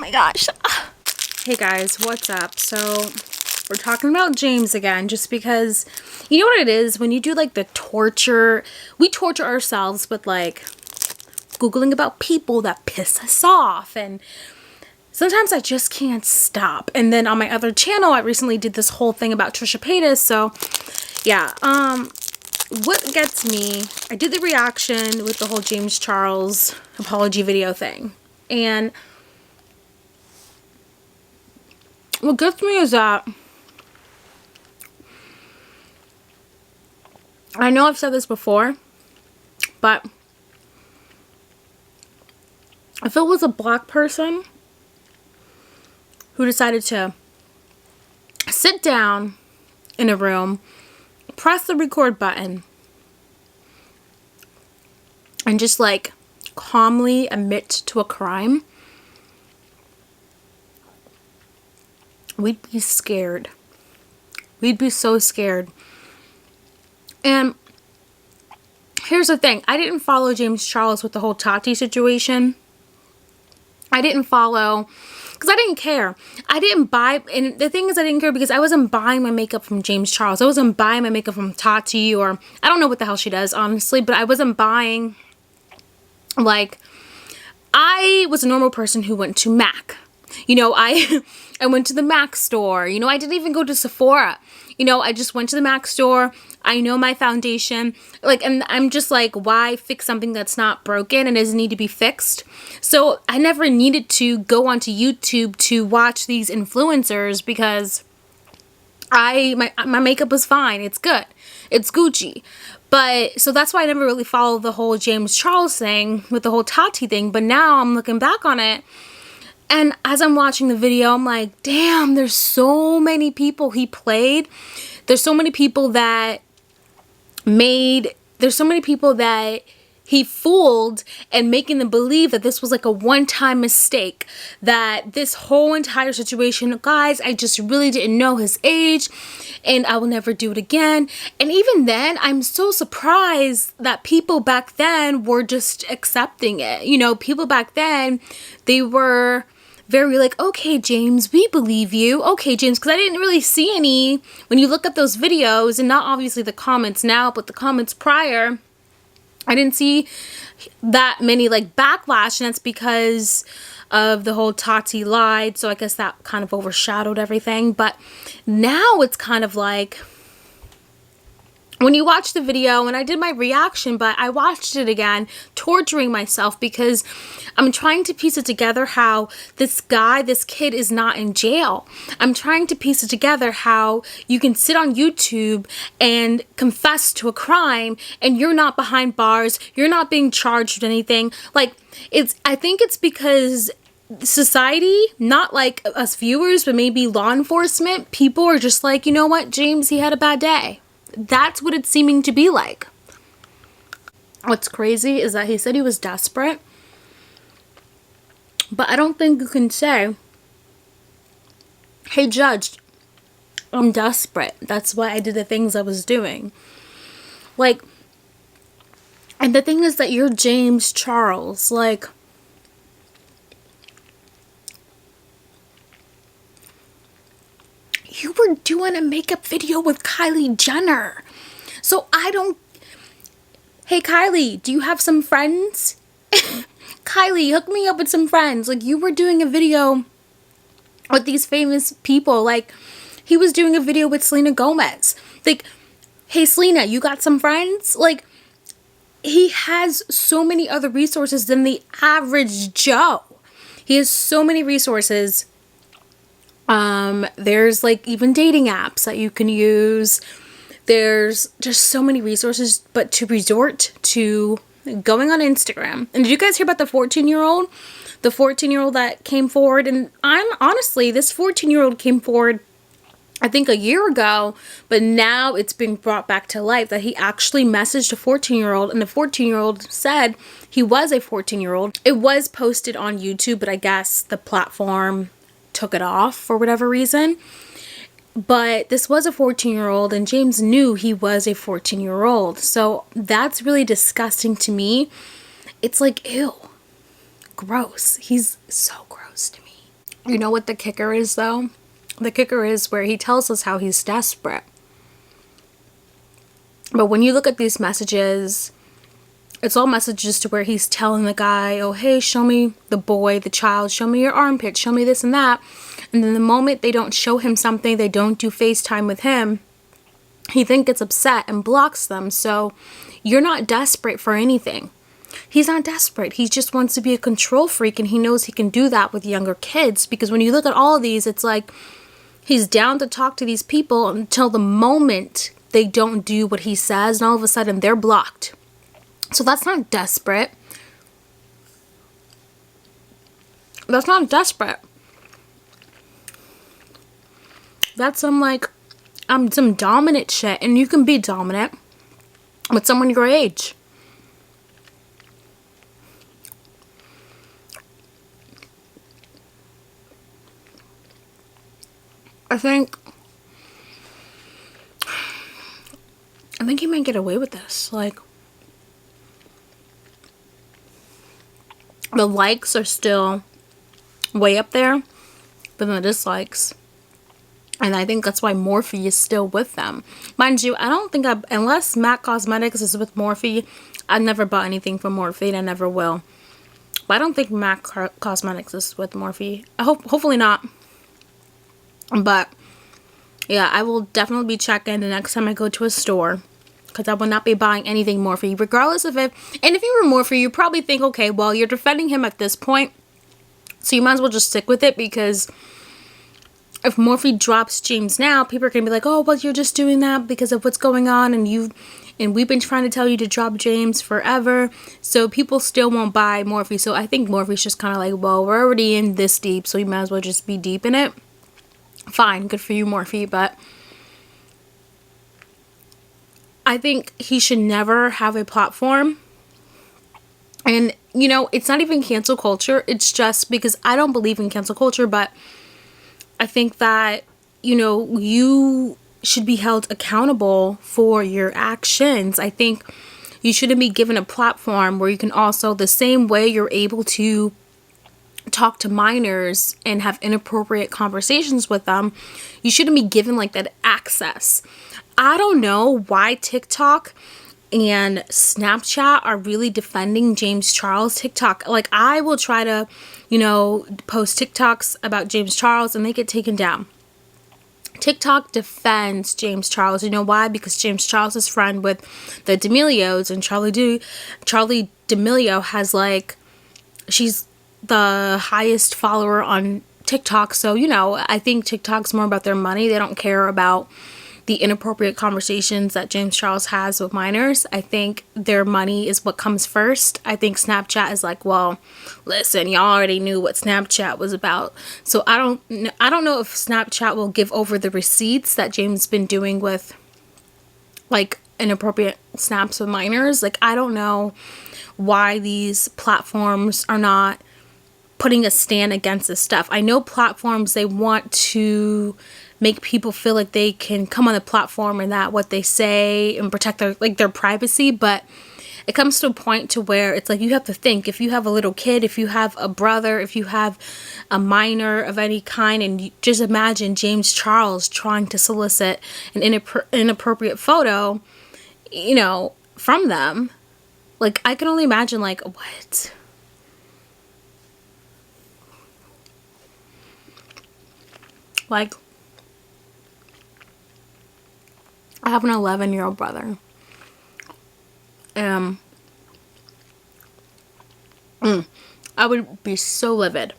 my gosh. Hey guys, what's up? So we're talking about James again, just because you know what it is when you do like the torture. We torture ourselves with like Googling about people that piss us off, and sometimes I just can't stop. And then on my other channel I recently did this whole thing about Trisha Paytas. So yeah, what gets me, I did the reaction with the whole James Charles apology video thing, and what gets me is that I know I've said this before, but if it was a black person who decided to sit down in a room, press the record button, and just like calmly admit to a crime, we'd be scared. We'd be so scared. And here's the thing. I didn't follow James Charles with the whole Tati situation. I didn't follow because I didn't care. I didn't buy, and the thing is I didn't care because I wasn't buying my makeup from James Charles. I wasn't buying my makeup from Tati, or I don't know what the hell she does, honestly, but I wasn't buying, like, I was a normal person who went to MAC. You know, I went to the MAC store. You know, I didn't even go to Sephora. You know, I just went to the MAC store. I know my foundation. Like, and I'm just like, why fix something that's not broken and doesn't need to be fixed? So I never needed to go onto YouTube to watch these influencers because my makeup was fine. It's good. It's Gucci. But so that's why I never really followed the whole James Charles thing with the whole Tati thing. But now I'm looking back on it, and as I'm watching the video, I'm like, damn, there's so many people he played. There's so many people that there's so many people that he fooled, and making them believe that this was like a one-time mistake, that this whole entire situation, guys, I just really didn't know his age and I will never do it again. And even then, I'm so surprised that people back then were just accepting it. You know, people back then, they were very like, okay, James, we believe you. Okay, James, because I didn't really see any, when you look at those videos, and not obviously the comments now, but the comments prior, I didn't see that many like backlash, and that's because of the whole Tati lied, so I guess that kind of overshadowed everything. But now it's kind of like, when you watch the video, and I did my reaction, but I watched it again, torturing myself because I'm trying to piece it together how this kid is not in jail. I'm trying to piece it together how you can sit on YouTube and confess to a crime and you're not behind bars, you're not being charged with anything. Like, I think it's because society, not like us viewers, but maybe law enforcement, people are just like, you know what, James, he had a bad day. That's what it's seeming to be like. What's crazy is that he said he was desperate, but I don't think you can say, hey, judge, I'm desperate. That's why I did the things I was doing. Like, and the thing is that you're James Charles. Like, you were doing a makeup video with Kylie Jenner. So hey Kylie, do you have some friends? Kylie, hook me up with some friends. Like, you were doing a video with these famous people. Like, he was doing a video with Selena Gomez. Like, hey Selena, you got some friends? Like, he has so many other resources than the average Joe. He has so many resources. There's like even dating apps that you can use. There's just so many resources, but to resort to going on Instagram. And did you guys hear about the 14-year-old? The 14-year-old that came forward, and honestly, this 14-year-old came forward, I think a year ago, but now it's been brought back to life that he actually messaged a 14-year-old, and the 14-year-old said he was a 14-year-old. It was posted on YouTube, but I guess the platform took it off for whatever reason. But this was a 14-year-old, and James knew he was a 14-year-old. So that's really disgusting to me. It's like, ew, gross. He's so gross to me. You know what the kicker is, though? The kicker is where he tells us how he's desperate. But when you look at these messages, it's all messages to where he's telling the guy, oh, hey, show me the boy, the child, show me your armpit, show me this and that. And then the moment they don't show him something, they don't do FaceTime with him, he then gets upset and blocks them. So you're not desperate for anything. He's not desperate. He just wants to be a control freak, and he knows he can do that with younger kids. Because when you look at all of these, it's like he's down to talk to these people until the moment they don't do what he says, and all of a sudden they're blocked. So that's not desperate. That's not desperate. That's some dominant shit. And you can be dominant with someone your age. I think he might get away with this. Like, the likes are still way up there, but then the dislikes. And I think that's why Morphe is still with them. Mind you, I don't think unless MAC Cosmetics is with Morphe, I've never bought anything from Morphe, and I never will. But I don't think MAC Cosmetics is with Morphe. Hopefully not. But yeah, I will definitely be checking the next time I go to a store, because I will not be buying anything Morphe, regardless of it. And if you were Morphe, you probably think, okay, well, you're defending him at this point, so you might as well just stick with it, because if Morphe drops James now, people are going to be like, oh, well, you're just doing that because of what's going on, and we've been trying to tell you to drop James forever, so people still won't buy Morphe. So I think Morphe's just kind of like, well, we're already in this deep, so you might as well just be deep in it. Fine, good for you, Morphe, but I think he should never have a platform. And, you know, it's not even cancel culture. It's just because I don't believe in cancel culture, but I think that, you know, you should be held accountable for your actions. I think you shouldn't be given a platform where you can also, the same way you're able to talk to minors and have inappropriate conversations with them, you shouldn't be given like that access. I don't know why TikTok and Snapchat are really defending James Charles. TikTok, like, I will try to, you know, post TikToks about James Charles and they get taken down. TikTok defends James Charles. You know why? Because James Charles is friend with the D'Amelios, and Charlie D'Amelio has, like, she's the highest follower on TikTok. So, you know, I think TikTok's more about their money. They don't care about the inappropriate conversations that James Charles has with minors. I think their money is what comes first. I think Snapchat is like, well, listen, y'all already knew what Snapchat was about. So I don't know if Snapchat will give over the receipts that James been doing with, like, inappropriate snaps with minors. Like, I don't know why these platforms are not putting a stand against this stuff. I know platforms, they want to make people feel like they can come on the platform and that what they say and protect their privacy, but it comes to a point to where it's like, you have to think, if you have a little kid, if you have a brother, if you have a minor of any kind, and you just imagine James Charles trying to solicit an inappropriate photo, you know, from them. Like, I can only imagine, like, what? Like, I have an 11-year-old brother. I would be so livid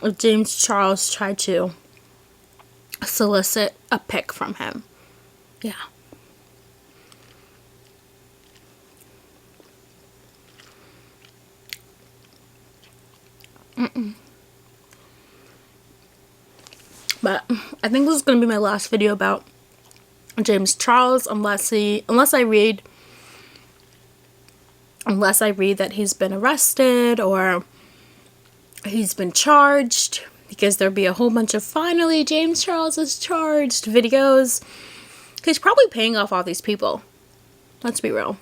if James Charles tried to solicit a pic from him. Yeah. But I think this is going to be my last video about James Charles, unless I read that he's been arrested or he's been charged, because there'll be a whole bunch of finally James Charles is charged videos. He's probably paying off all these people. Let's be real.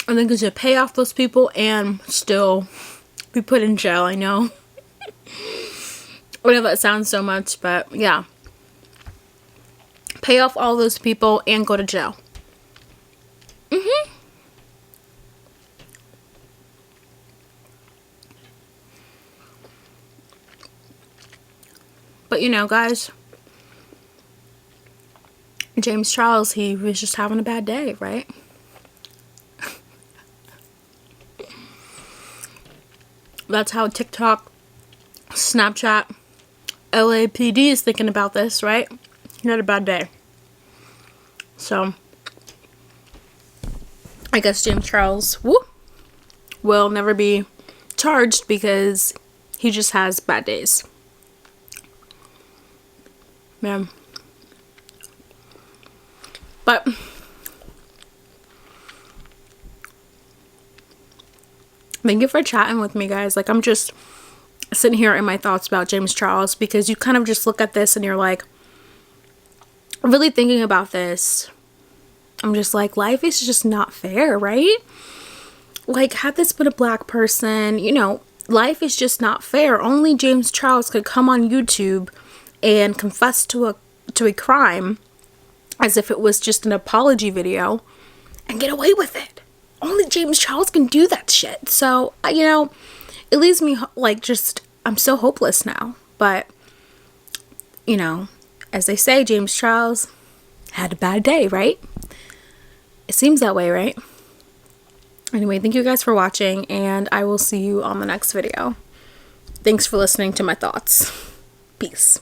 I think he should pay off those people and still be put in jail. I know. I know that sounds so much, but yeah. Pay off all those people and go to jail. But you know, guys, James Charles, he was just having a bad day, right? That's how TikTok, Snapchat, LAPD is thinking about this, right? He had a bad day. So, I guess James Charles, will never be charged because he just has bad days. Man. But thank you for chatting with me, guys. Like, I'm just sitting here in my thoughts about James Charles, because you kind of just look at this and you're like, really thinking about this. I'm just like, life is just not fair, right? Like, had this been a black person, you know, life is just not fair. Only James Charles could come on YouTube and confess to a crime as if it was just an apology video and get away with it. Only James Charles can do that shit. So, you know, it leaves me like, just, I'm so hopeless now. But, you know, as they say, James Charles had a bad day, right? It seems that way, right? Anyway, thank you guys for watching, and I will see you on the next video. Thanks for listening to my thoughts. Peace.